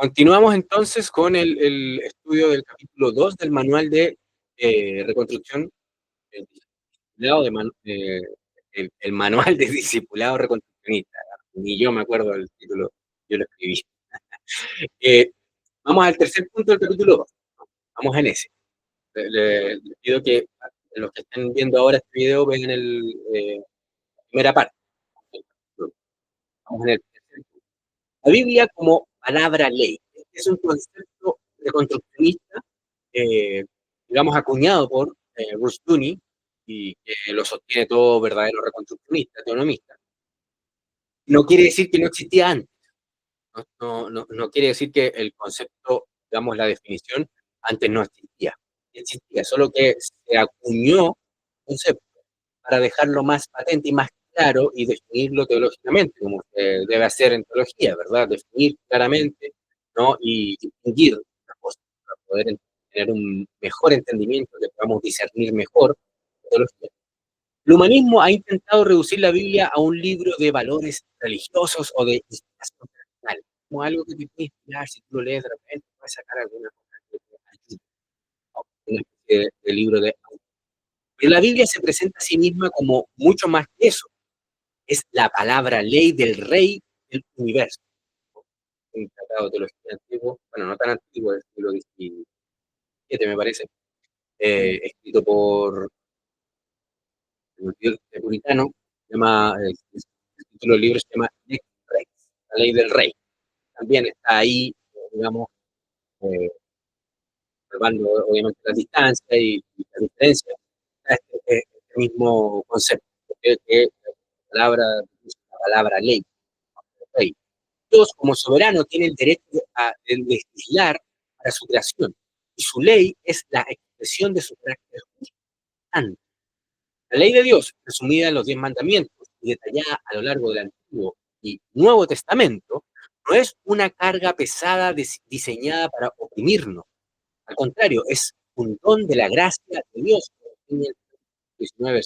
Continuamos entonces con el estudio del capítulo 2 del manual de reconstrucción, el, discipulado el manual de discipulado reconstruccionista. Ni yo me acuerdo del título, yo lo escribí. Eh, Vamos al tercer punto del capítulo 2. Vamos en ese. Les pido que los que estén viendo ahora este video vean la primera parte. Vamos en el tercer punto. La Biblia como palabra ley. Este es un concepto reconstruccionista, eh, digamos, acuñado por Bruce Tooney, y que lo sostiene todo verdadero reconstruccionista, teonomista. No quiere decir que no existía antes, no quiere decir que el concepto, digamos, la definición, antes no existía. Existía, solo que se acuñó el concepto para dejarlo más patente y más claro y definirlo teológicamente, como se debe hacer en teología, ¿verdad? Definir claramente, ¿no? Y distinguir las cosas para poder tener un mejor entendimiento, que podamos discernir mejor la teología. El humanismo ha intentado reducir la Biblia a un libro de valores religiosos o de inspiración personal, como algo que te puede inspirar si tú lo lees de repente, puedes sacar alguna cosa que te ayude, ¿no? Una especie de libro de... Pero la Biblia se presenta a sí misma como mucho más que eso. Es la palabra ley del rey del universo. Un tratado de teología antiguo, bueno, no tan antiguo, es del siglo XVII, me parece, escrito por un puritano, se llama, el título del libro se llama Lex Rex, la ley del rey. También está ahí, digamos, eh, observando obviamente la distancia y la diferencia, este mismo concepto, que la palabra ley, rey. Dios, como soberano, tiene el derecho de legislar para su creación, y su ley es la expresión de su carácter justo. La ley de Dios, resumida en los 10 mandamientos y detallada a lo largo del Antiguo y Nuevo Testamento, no es una carga pesada diseñada para oprimirnos. Al contrario, es un don de la gracia de Dios. 19,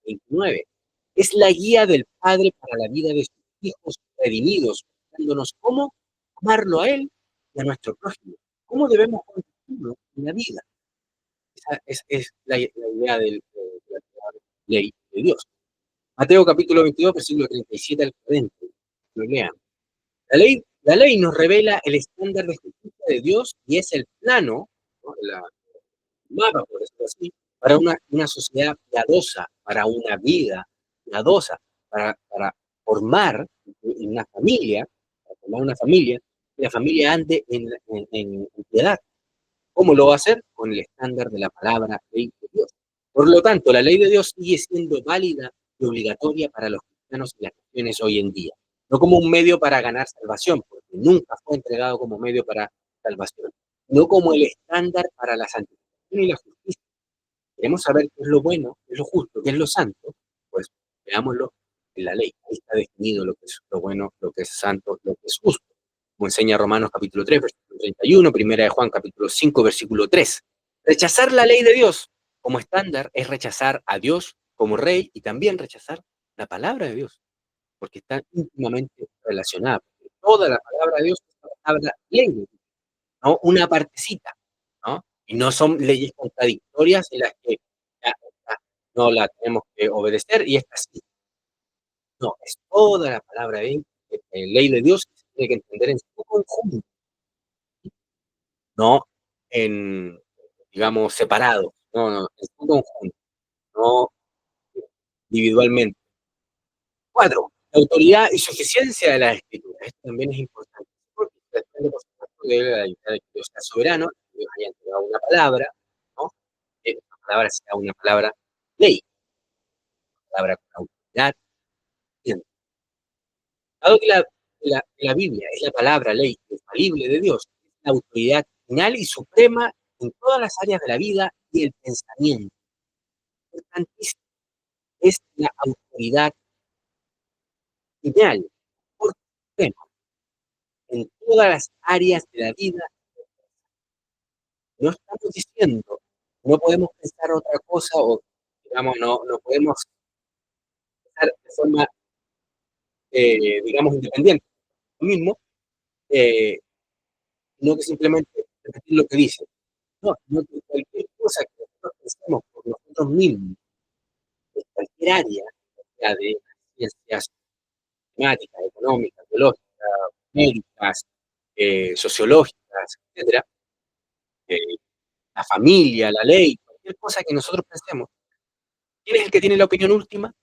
29. Es la guía del Padre para la vida de sus hijos redimidos, mostrándonos cómo amarlo a Él y a nuestro prójimo. ¿Cómo debemos conducirnos en la vida? Esa es la idea de la ley de Dios. Mateo capítulo 22, versículo 37 al 40. Lo lean. La ley nos revela el estándar de justicia de Dios y es el plano, ¿no? La mapa, por decirlo así, para una sociedad piadosa, para una vida piadosa, para formar una familia, para formar una familia, y la familia ande en piedad. ¿Cómo lo va a hacer? Con el estándar de la palabra ley de Dios. Por lo tanto, la ley de Dios sigue siendo válida y obligatoria para los cristianos y las naciones hoy en día. No como un medio para ganar salvación, porque nunca fue entregado como medio para salvación, no como el estándar para la santificación y la justicia. Queremos saber qué es lo bueno, qué es lo justo, qué es lo santo, pues veámoslo en la ley. Ahí está definido lo que es lo bueno, lo que es santo, lo que es justo, como enseña Romanos capítulo 3, versículo 31, primera de Juan capítulo 5, versículo 3. Rechazar la ley de Dios como estándar es rechazar a Dios como rey y también rechazar la palabra de Dios, porque están íntimamente relacionadas. Toda la palabra de Dios es la palabra ley de Dios, ¿no? Una partecita, ¿no? Y no son leyes contradictorias en las que esta no la tenemos que obedecer y esta sí. No, es toda la palabra de ley de Dios que se tiene que entender en su conjunto, no en, digamos, separado, no, en su conjunto, no individualmente. 4. La autoridad y suficiencia de las escrituras. Esto también es importante, porque depende, por supuesto, de la idea de que Dios sea soberano, que Dios haya entregado una palabra, ¿no? Que la palabra sea una palabra ley, una palabra con autoridad. Bien. Dado que la Biblia es la palabra ley infalible de Dios, es la autoridad final y suprema en todas las áreas de la vida y el pensamiento. Importantísimo. Es la autoridad final, por suprema, en todas las áreas de la vida. No estamos diciendo, no podemos pensar otra cosa o, digamos, no podemos pensar de forma, digamos, independiente. Lo mismo, eh, no que simplemente repetir lo que dice. No, sino que cualquier cosa que nosotros pensemos por nosotros mismos, en cualquier área, ya de ciencias matemáticas, económicas, biológicas, médicas, sociológicas, etcétera, eh, la familia, la ley, cualquier cosa que nosotros pensemos, ¿quién es el que tiene la opinión última?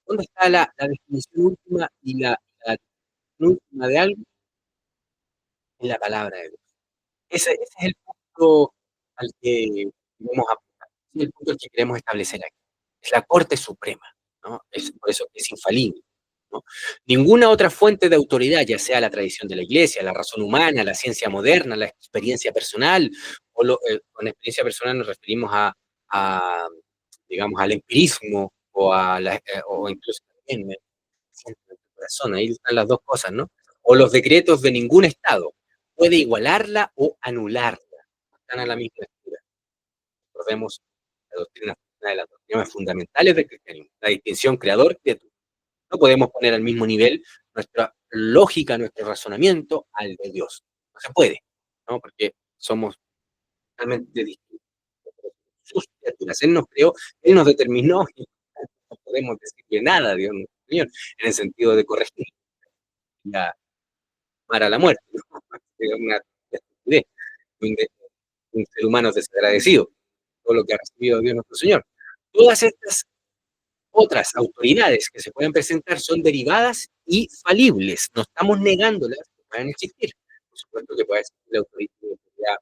¿Dónde está la definición última y la última de algo? En la palabra de Dios. Ese es el punto al que queremos apuntar, ¿sí? El punto al que queremos establecer aquí. Es la Corte Suprema, ¿no? Es por eso que es infalible, ¿no? Ninguna otra fuente de autoridad, ya sea la tradición de la Iglesia, la razón humana, la ciencia moderna, la experiencia personal, con experiencia personal nos referimos a digamos, al empirismo o incluso también siento en tu corazón, ahí están las dos cosas, ¿no? O los decretos de ningún Estado puede igualarla o anularla. Están a la misma altura. Recordemos la doctrina, una de las doctrinas fundamentales del cristianismo, la distinción creador-criatura. No podemos poner al mismo nivel nuestra lógica, nuestro razonamiento al de Dios. No se puede, ¿no? Porque somos totalmente distintos. Sus criaturas. Él nos creó, Él nos determinó, y no podemos decirle nada a Dios, nuestro Señor, en el sentido de corregir y amar a la muerte, ¿no? Es una estupidez, un, un ser humano desagradecido, todo lo que ha recibido Dios nuestro Señor. Todas estas otras autoridades que se pueden presentar son derivadas y falibles. No estamos negándolas que puedan existir. Por supuesto que puede existir la autoridad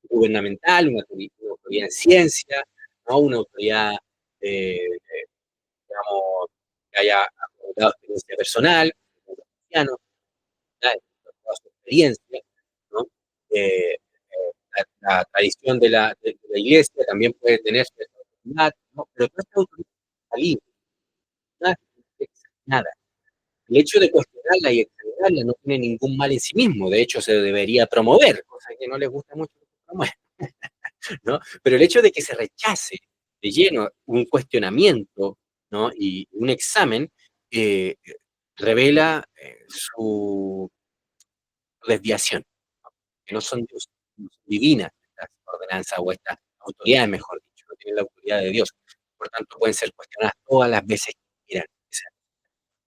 gubernamental, una autoridad en ciencia, ¿no? Una autoridad, digamos, que haya acumulado experiencia personal, como los cristianos, toda su experiencia, ¿no? Eh, la tradición de la iglesia también puede tener cierta autoridad, ¿no? Pero toda esta autoridad es falible, nada, nada. El hecho de cuestionarla y examinarla no tiene ningún mal en sí mismo, de hecho se debería promover, cosa que no les gusta mucho que se promueva, ¿no? Pero el hecho de que se rechace de lleno un cuestionamiento, ¿no? Y un examen eh, revela su desviación, ¿no? Que no son, Dios, no son divinas estas ordenanzas o estas autoridades, mejor dicho, no tienen la autoridad de Dios. Por tanto, pueden ser cuestionadas todas las veces que quieran.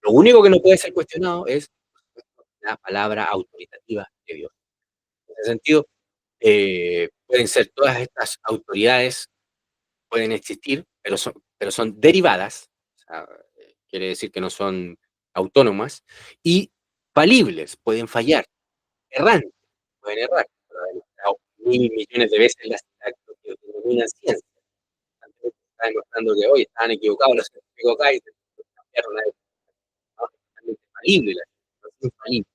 Lo único que no puede ser cuestionado es la palabra autoritativa de Dios. En ese sentido, pueden ser todas estas autoridades, pueden existir, pero son derivadas, o sea, quiere decir que no son autónomas, y falibles, pueden fallar, errantes, pueden errar. Pero han demostrado mil millones de veces las que denominan ciencia. Antes está demostrando que hoy estaban equivocados los científicos acá y se cambiaron a eso. Totalmente falible, la ciencia es infalible.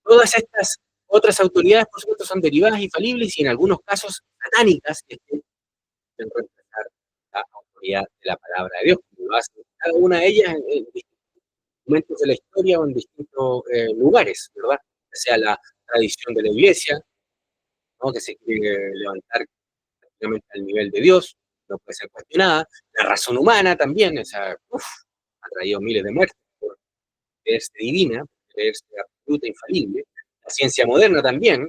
Todas estas otras autoridades, por supuesto, son derivadas y falibles y en algunos casos satánicas, que pueden reemplazar la autoridad de la palabra de Dios, como lo hacen cada una de ellas en distintos momentos de la historia o en distintos lugares, ¿verdad? Ya sea la tradición de la iglesia, ¿no? Que se quiere levantar prácticamente al nivel de Dios, no puede ser cuestionada. La razón humana también, esa, ha traído miles de muertes por creerse divina, por creerse absoluta, infalible. La ciencia moderna también,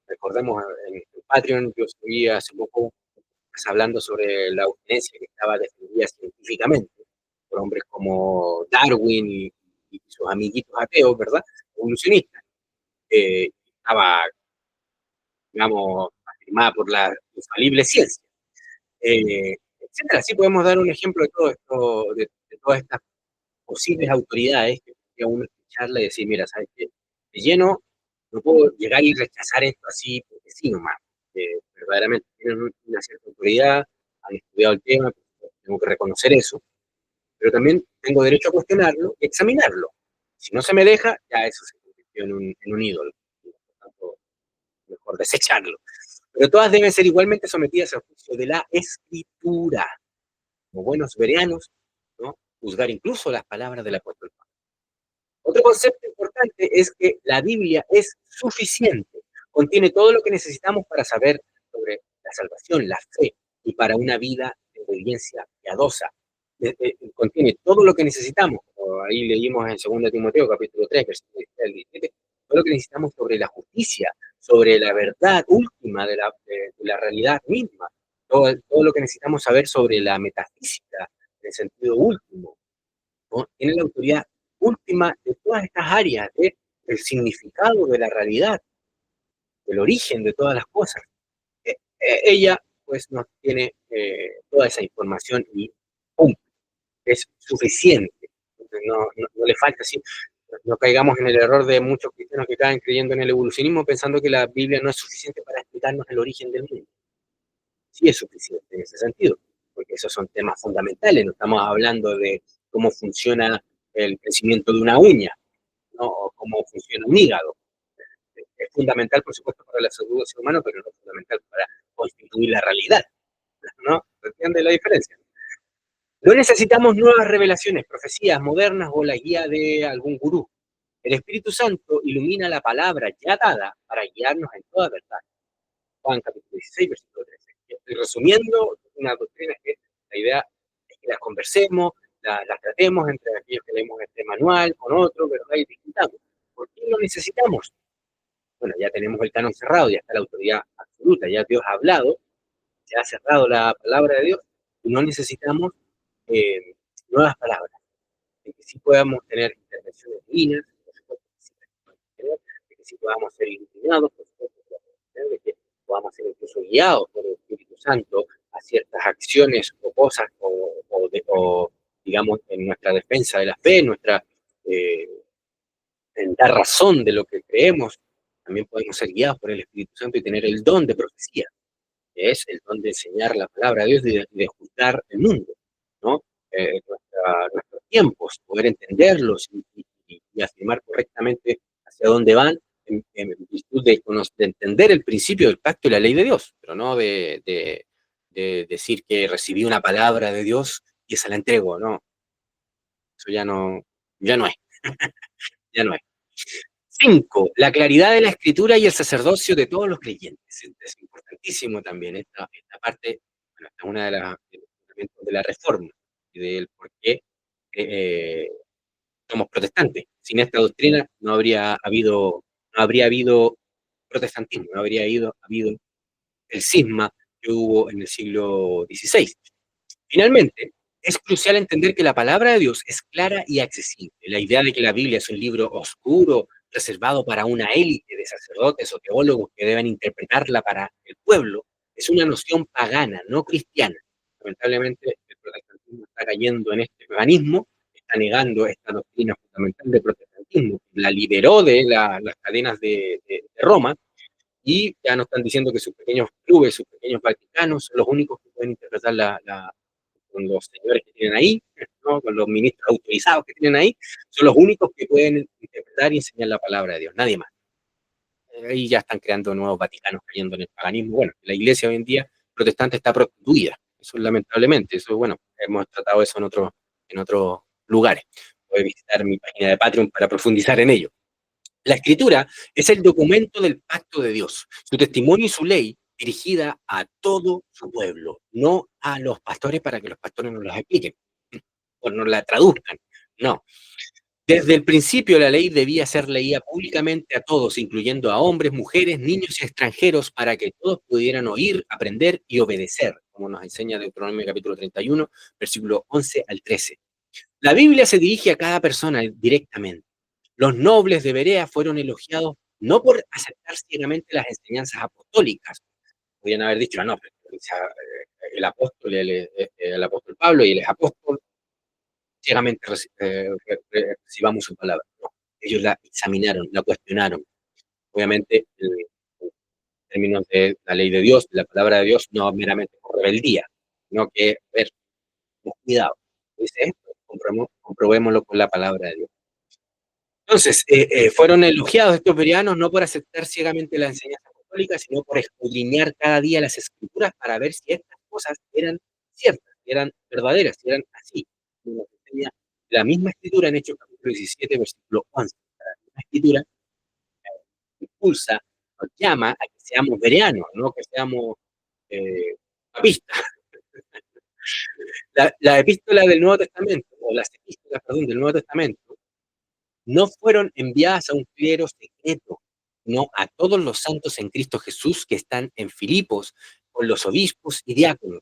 recordemos en Patreon, yo subí hace poco pues, hablando sobre la eugenesia que estaba defendida científicamente por hombres como Darwin y sus amiguitos ateos, ¿verdad? Evolucionistas. Estaba, digamos, afirmada por la infalible ciencia. Etcétera. Así podemos dar un ejemplo de todo esto, de todas estas posibles autoridades que podría uno escucharla y decir, mira, ¿sabes qué? De lleno, no puedo llegar y rechazar esto así porque sí nomás. Verdaderamente tienen una cierta autoridad, han estudiado el tema, tengo que reconocer eso, pero también tengo derecho a cuestionarlo y examinarlo. Si no se me deja, ya eso se convirtió en un ídolo. Por tanto, mejor desecharlo. Pero todas deben ser igualmente sometidas al juicio de la Escritura, como buenos bereanos, ¿no? Juzgar incluso las palabras del apóstol Pablo. Otro concepto importante es que la Biblia es suficiente, contiene todo lo que necesitamos para saber sobre la salvación, la fe y para una vida de obediencia piadosa. Contiene todo lo que necesitamos, como ahí leímos en 2 Timoteo capítulo 3, versículo 17, todo lo que necesitamos sobre la justicia, sobre la verdad última de la realidad misma, todo lo que necesitamos saber sobre la metafísica, en el sentido último, ¿no? Tiene la autoridad última de todas estas áreas, del significado de la realidad, del origen de todas las cosas. Ella, pues, nos tiene toda esa información y ¡pum! Es suficiente. No le falta, sí. No caigamos en el error de muchos cristianos que caen creyendo en el evolucionismo pensando que la Biblia no es suficiente para explicarnos el origen del mundo. Sí es suficiente en ese sentido, porque esos son temas fundamentales. No estamos hablando de cómo funciona el crecimiento de una uña, ¿no? O cómo funciona un hígado. Es fundamental, por supuesto, para la salud del ser humano, pero no es fundamental para constituir la realidad, ¿no? ¿Entiende la diferencia? No necesitamos nuevas revelaciones, profecías modernas o la guía de algún gurú. El Espíritu Santo ilumina la palabra ya dada para guiarnos en toda verdad. Juan capítulo 16, versículo 13. Estoy resumiendo una doctrina que la idea es que las conversemos, las tratemos entre aquellos que leemos este manual, con otros, ¿verdad? Y discutamos. ¿Por qué lo necesitamos? Bueno, ya tenemos el canon cerrado, ya está la autoridad absoluta, ya Dios ha hablado, se ha cerrado la palabra de Dios y no necesitamos nuevas palabras. De que sí podamos tener intervenciones divinas, por supuesto que sí, de que sí podamos ser iluminados, por supuesto de que podamos ser incluso guiados por el Espíritu Santo a ciertas acciones o cosas o digamos, en nuestra defensa de la fe, eh, en dar razón de lo que creemos, también podemos ser guiados por el Espíritu Santo y tener el don de profecía, que es el don de enseñar la palabra de Dios y de juzgar el mundo, ¿no? Nuestros tiempos, poder entenderlos y afirmar correctamente hacia dónde van en virtud de entender el principio del pacto y la ley de Dios, pero no de decir que recibí una palabra de Dios y esa la entrego, no, eso ya no es, ya no es. 5. La claridad de la escritura y el sacerdocio de todos los creyentes. Es importantísimo también esta parte, bueno, esta es una de los fundamentos de la reforma y del por qué eh, somos protestantes. Sin esta doctrina no habría habido protestantismo, no habría habido el cisma que hubo en el siglo XVI. Finalmente, es crucial entender que la palabra de Dios es clara y accesible. La idea de que la Biblia es un libro oscuro, reservado para una élite de sacerdotes o teólogos que deben interpretarla para el pueblo, es una noción pagana, no cristiana. Lamentablemente, el protestantismo está cayendo en este paganismo, está negando esta doctrina fundamental del protestantismo, la liberó de las cadenas de Roma, y ya nos están diciendo que sus pequeños clubes, sus pequeños vaticanos, son los únicos que pueden interpretar con los señores que tienen ahí, ¿no? Con los ministros autorizados que tienen ahí, son los únicos que pueden interpretar y enseñar la palabra de Dios, nadie más. Ahí ya están creando nuevos Vaticanos cayendo en el paganismo. Bueno, la iglesia hoy en día protestante está prostituida, eso lamentablemente, eso bueno, hemos tratado eso en otros lugares. Puedes visitar mi página de Patreon para profundizar en ello. La escritura es el documento del pacto de Dios, su testimonio y su ley dirigida a todo su pueblo, no a los pastores para que los pastores nos las expliquen o nos la traduzcan. No. Desde el principio la ley debía ser leída públicamente a todos, incluyendo a hombres, mujeres, niños y extranjeros, para que todos pudieran oír, aprender y obedecer, como nos enseña Deuteronomio capítulo 31, versículo 11 al 13. La Biblia se dirige a cada persona directamente. Los nobles de Berea fueron elogiados no por aceptar ciegamente las enseñanzas apostólicas. Podrían haber dicho, no, el apóstol Pablo y él es apóstol, ciegamente recibamos su palabra. No, ellos la examinaron, la cuestionaron. Obviamente, en términos de la ley de Dios, de la palabra de Dios, no meramente por rebeldía, sino que, a ver, cuidado, dice esto, comprobémoslo con la palabra de Dios. Entonces, fueron elogiados estos bereanos no por aceptar ciegamente la enseñanza católica, sino por escudriñar cada día las escrituras para ver si estas cosas eran ciertas, si eran verdaderas, si eran así. Como nos enseña la misma escritura en Hechos capítulo 17, versículo 11. La misma escritura impulsa, nos llama a que seamos bereanos, no que seamos papistas. La epístola del Nuevo Testamento, o las epístolas, perdón, del Nuevo Testamento, no fueron enviadas a un clero secreto, sino a todos los santos en Cristo Jesús que están en Filipos, con los obispos y diáconos.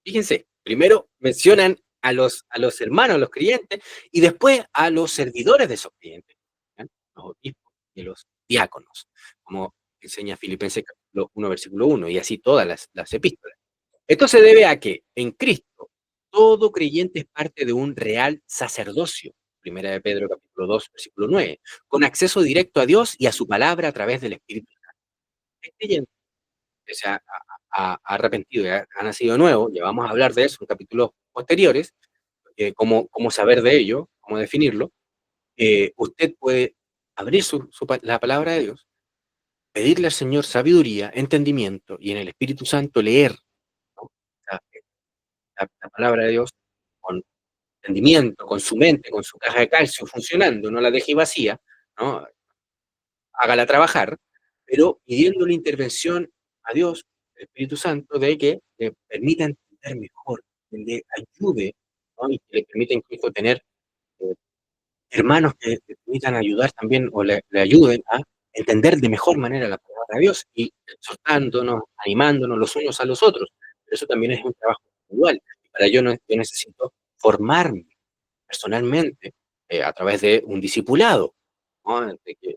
Fíjense, primero mencionan a los hermanos, a los creyentes, y después a los servidores de esos creyentes, ¿ya? Los obispos y los diáconos, como enseña Filipenses capítulo 1, versículo 1, y así todas las epístolas. Esto se debe a que en Cristo todo creyente es parte de un real sacerdocio. Primera de Pedro capítulo 2, versículo 9, con acceso directo a Dios y a su palabra a través del Espíritu Santo. El creyente que se ha arrepentido y ha nacido de nuevo, ya vamos a hablar de eso en capítulos posteriores, cómo saber de ello, cómo definirlo. Usted puede abrir la palabra de Dios, pedirle al Señor sabiduría, entendimiento y en el Espíritu Santo leer, ¿no? la, la palabra de Dios con entendimiento, con su mente, con su caja de calcio funcionando, no la deje vacía, ¿no? Hágala trabajar, pero pidiendo la intervención a Dios, el Espíritu Santo, de que le permita entender mejor, que le ayude, ¿no? Y que le permita incluso tener eh, hermanos que le permitan ayudar también o le ayuden a entender de mejor manera la palabra de Dios y exhortándonos, animándonos los unos a los otros. Pero eso también es un trabajo individual. Y para ello yo necesito formarme personalmente a través de un discipulado, ¿no? De que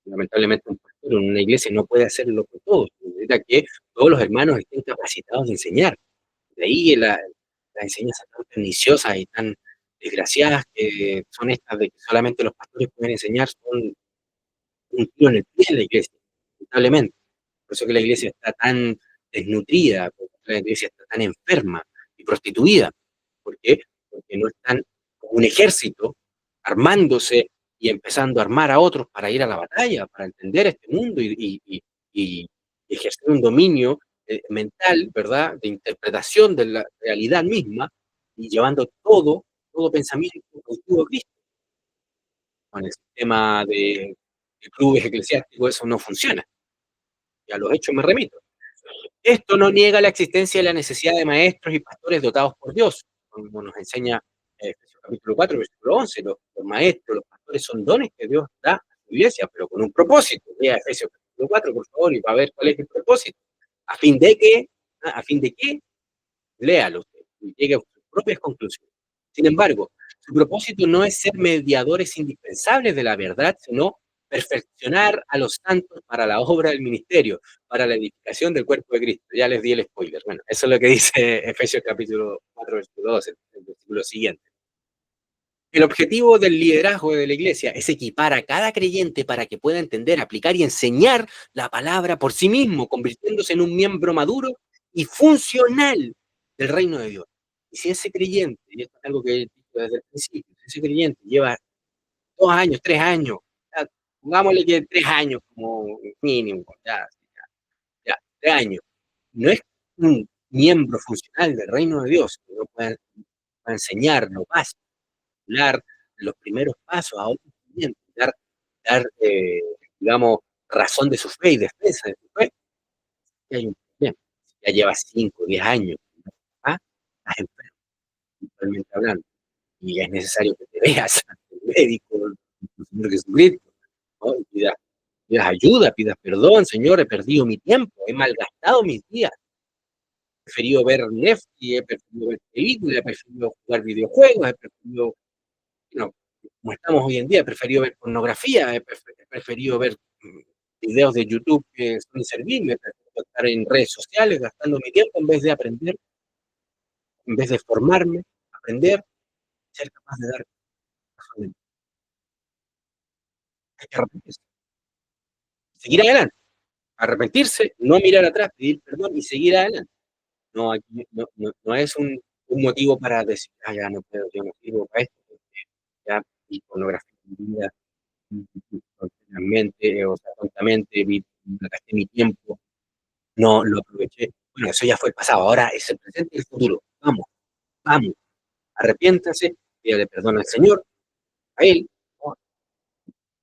lamentablemente un pastor en una iglesia no puede hacerlo con todos. Necesita que todos los hermanos estén capacitados de enseñar. De ahí las enseñanzas tan perniciosas y tan desgraciadas que son estas de que solamente los pastores pueden enseñar, son un tiro en el pie en la iglesia, lamentablemente. Por eso que la iglesia está tan desnutrida, por eso que la iglesia está tan enferma y prostituida. ¿Por qué? Porque no están como un ejército armándose y empezando a armar a otros para ir a la batalla, para entender este mundo y ejercer un dominio mental, ¿verdad? De interpretación de la realidad misma y llevando todo pensamiento cautivo a Cristo. Con el sistema de clubes eclesiásticos eso no funciona. Y a los hechos me remito. Esto no niega la existencia de la necesidad de maestros y pastores dotados por Dios, como nos enseña Efesios capítulo 4, versículo 11. Los maestros, los pastores son dones que Dios da a su iglesia, pero con un propósito. Lea Efesios capítulo 4, por favor, y va a ver cuál es el propósito. A fin de que, léalo usted y llegue a sus propias conclusiones. Sin embargo, su propósito no es ser mediadores indispensables de la verdad, sino perfeccionar a los santos para la obra del ministerio, para la edificación del cuerpo de Cristo. Ya les di el spoiler. Bueno, eso es lo que dice Efesios capítulo 4, versículo 12, el versículo siguiente. El objetivo del liderazgo de la iglesia es equipar a cada creyente para que pueda entender, aplicar y enseñar la palabra por sí mismo, convirtiéndose en un miembro maduro y funcional del reino de Dios. Y si ese creyente, y esto es algo que he dicho desde el principio, si ese creyente lleva 2 años, 3 años, ya, pongámosle que 3 años como mínimo, ya, 3 años, no es un miembro funcional del reino de Dios, que no pueda enseñar lo básico, dar los primeros pasos a otros clientes, dar digamos, razón de su fe y defensa de su fe, y hay un problema. Si ya llevas 5 o 10 años, ¿ah? Estás enfermo, mentalmente hablando, y es necesario que te veas ante el médico, el Señor Jesucristo, ¿no? Y pidas ayuda, pidas perdón, Señor, he perdido mi tiempo, he malgastado mis días, he preferido ver Netflix, he preferido ver películas, he preferido jugar videojuegos, he preferido no, como estamos hoy en día, he preferido ver pornografía, he preferido ver videos de YouTube que son inservibles, he preferido estar en redes sociales gastando mi tiempo en vez de aprender, en vez de formarme, aprender, ser capaz de dar razón. Hay que arrepentirse, seguir adelante, arrepentirse, no mirar atrás, pedir perdón y seguir adelante. No, no es un motivo para decir, ah, ya no puedo, yo no sirvo para esto, porque ya vi pornografía en mi vida, mente, o sea, tontamente, gasté mi tiempo, no lo aproveché. Bueno, eso ya fue el pasado, ahora es el presente y el futuro. Vamos, vamos, arrepiéntase, pídale perdón al Señor, a Él, ¿no?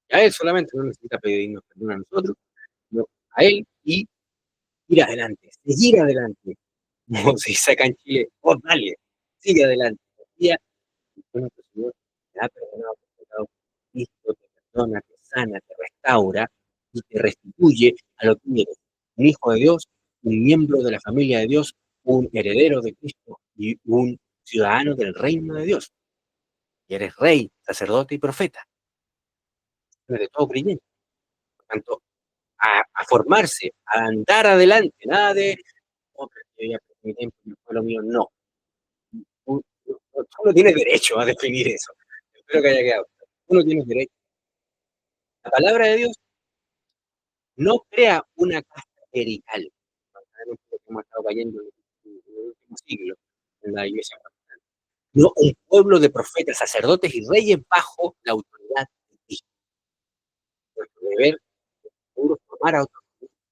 Y a Él solamente, no necesita pedirnos perdón a nosotros, sino a Él y ir adelante, seguir adelante. Como se dice acá en Chile, oh, dale, sigue adelante. Confía en que nuestro Señor te ha perdonado, te ha perdonado, Cristo te perdona, te sana, te restaura y te restituye a lo que eres. Un hijo de Dios, un miembro de la familia de Dios, un heredero de Cristo y un ciudadano del reino de Dios. Y eres rey, sacerdote y profeta. Eres de todo creyente. Por tanto, a formarse, a andar adelante, nada de, oh, pero yo ya perdí mi tiempo, no fue lo mío, no. Tú no tienes derecho a definir eso. Espero que haya quedado. Tú no tienes derecho. La palabra de Dios no crea una casta clerical. Sabemos que hemos estado cayendo en el último siglo en la iglesia. No, un pueblo de profetas, sacerdotes y reyes bajo la autoridad de Cristo. Nuestro deber es seguro formar a otros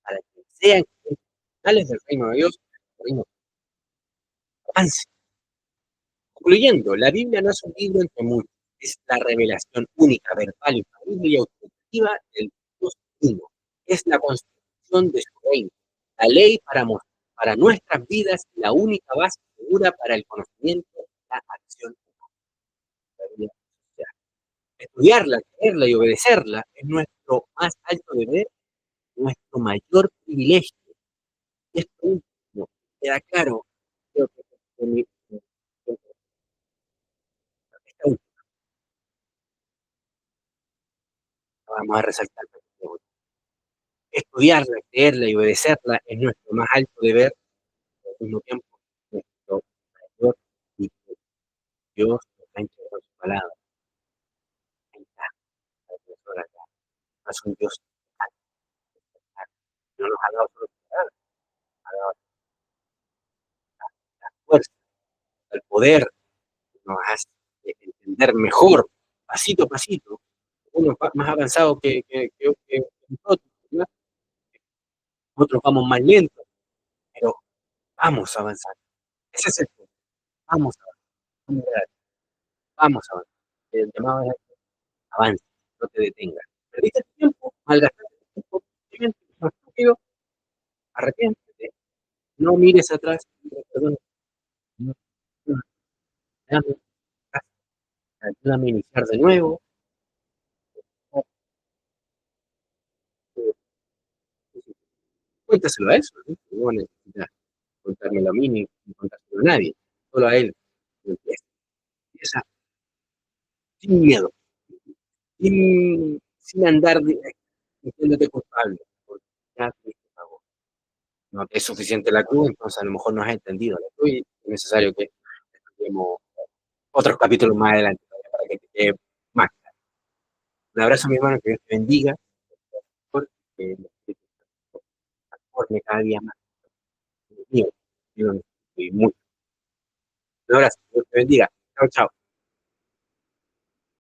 para que sean tales del reino de Dios, el reino avance. Concluyendo, la Biblia no es un libro entre muchos, es la revelación única, verbal, infalible y autoritativa del Dios uno. Es la constitución de su reino, la ley para nuestras vidas y la única base segura para el conocimiento y la acción humana. Estudiarla, creerla y obedecerla es nuestro más alto deber, nuestro mayor privilegio. Y esto último queda claro, creo que esta última vamos a resaltar. Estudiarla, creerla y obedecerla es nuestro más alto deber, pero al mismo tiempo nuestro mayor y Dios nos ha entregado su palabra. Ahí está, la defensora acá. No es un Dios no nos ha dado solo su palabra, nos ha dado la fuerza, el poder, nos hace entender mejor, pasito a pasito, unos más avanzados que nosotros, ¿verdad? Nosotros vamos más lentos, pero vamos a avanzar. Ese es el punto. Vamos a avanzar. Vamos a avanzar. El llamado es avance, no te detengas. Perdiste tu tiempo, malgastaste tu tiempo, simplemente no estúpido, arrepiéntete, no mires atrás, perdón, no, no, dame, ayúdame a iniciar de nuevo. Cuéntaselo a eso, ¿no? No necesitas contármelo a mí ni contárselo a nadie, solo a él. Empieza sin miedo, sin andar sintiéndote culpable, porque ya Cristo pagó. No te es suficiente la cruz, entonces a lo mejor no has entendido la cruz y es necesario que estudiemos otros capítulos más adelante para que te quede más. Un abrazo, mi hermano, que Dios te bendiga, porque transforme cada día más. Mío, y mucho. Un abrazo, Dios te bendiga. Chao, chao.